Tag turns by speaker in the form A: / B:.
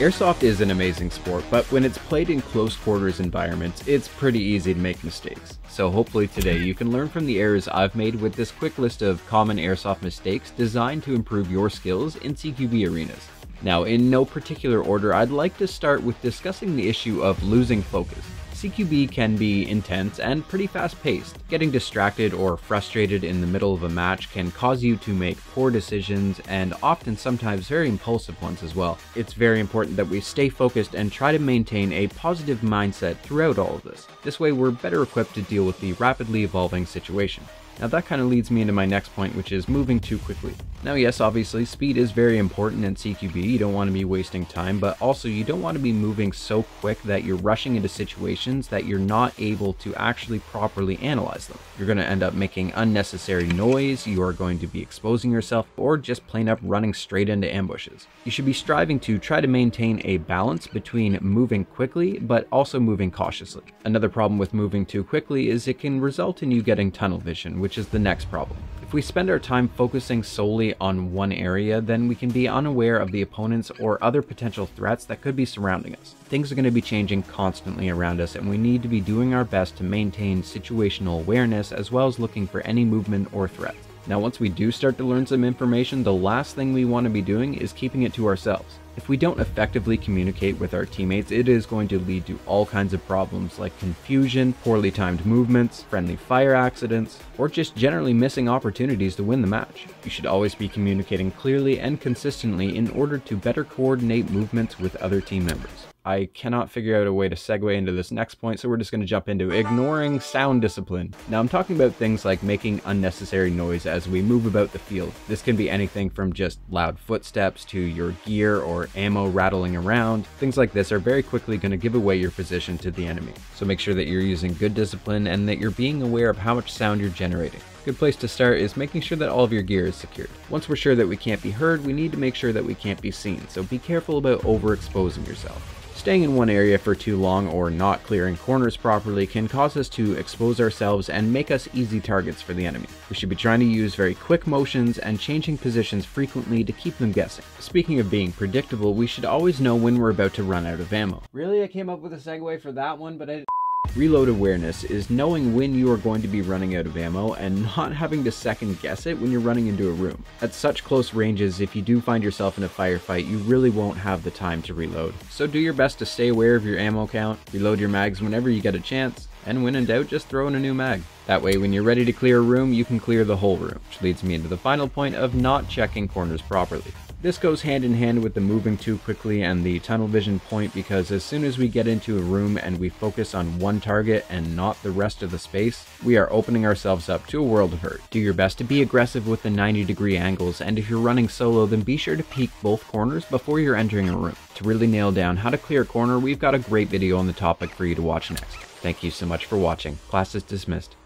A: Airsoft is an amazing sport, but when it's played in close quarters environments, it's pretty easy to make mistakes. So hopefully today you can learn from the errors I've made with this quick list of common Airsoft mistakes designed to improve your skills in CQB arenas. Now, in no particular order, I'd like to start with discussing the issue of losing focus. CQB can be intense and pretty fast-paced. Getting distracted or frustrated in the middle of a match can cause you to make poor decisions and often sometimes very impulsive ones as well. It's very important that we stay focused and try to maintain a positive mindset throughout all of this. This way we're better equipped to deal with the rapidly evolving situation. Now that kind of leads me into my next point, which is moving too quickly. Now yes, obviously speed is very important in CQB, you don't want to be wasting time, but also you don't want to be moving so quick that you're rushing into situations that you're not able to actually properly analyze them. You're going to end up making unnecessary noise, you are going to be exposing yourself, or just plain up running straight into ambushes. You should be striving to try to maintain a balance between moving quickly, but also moving cautiously. Another problem with moving too quickly is it can result in you getting tunnel vision, which is the next problem. If we spend our time focusing solely on one area, then we can be unaware of the opponents or other potential threats that could be surrounding us. Things are going to be changing constantly around us, and we need to be doing our best to maintain situational awareness as well as looking for any movement or threats. Now, once we do start to learn some information, the last thing we want to be doing is keeping it to ourselves. If we don't effectively communicate with our teammates, it is going to lead to all kinds of problems like confusion, poorly timed movements, friendly fire accidents, or just generally missing opportunities to win the match. You should always be communicating clearly and consistently in order to better coordinate movements with other team members. I cannot figure out a way to segue into this next point, so we're just going to jump into ignoring sound discipline. Now, I'm talking about things like making unnecessary noise as we move about the field. This can be anything from just loud footsteps to your gear or ammo rattling around. Things like this are very quickly going to give away your position to the enemy. So make sure that you're using good discipline and that you're being aware of how much sound you're generating. A good place to start is making sure that all of your gear is secured. Once we're sure that we can't be heard, we need to make sure that we can't be seen, so be careful about overexposing yourself. Staying in one area for too long or not clearing corners properly can cause us to expose ourselves and make us easy targets for the enemy. We should be trying to use very quick motions and changing positions frequently to keep them guessing. Speaking of being predictable, we should always know when we're about to run out of ammo. Really? I came up with a segue for that one, but Reload awareness is knowing when you are going to be running out of ammo and not having to second guess it when you're running into a room. At such close ranges, if you do find yourself in a firefight, you really won't have the time to reload. So do your best to stay aware of your ammo count, reload your mags whenever you get a chance, and when in doubt, just throw in a new mag. That way, when you're ready to clear a room, you can clear the whole room, which leads me into the final point of not checking corners properly. This goes hand in hand with the moving too quickly and the tunnel vision point, because as soon as we get into a room and we focus on one target and not the rest of the space, we are opening ourselves up to a world of hurt. Do your best to be aggressive with the 90-degree angles, and if you're running solo, then be sure to peek both corners before you're entering a room. To really nail down how to clear a corner, we've got a great video on the topic for you to watch next. Thank you so much for watching. Class is dismissed.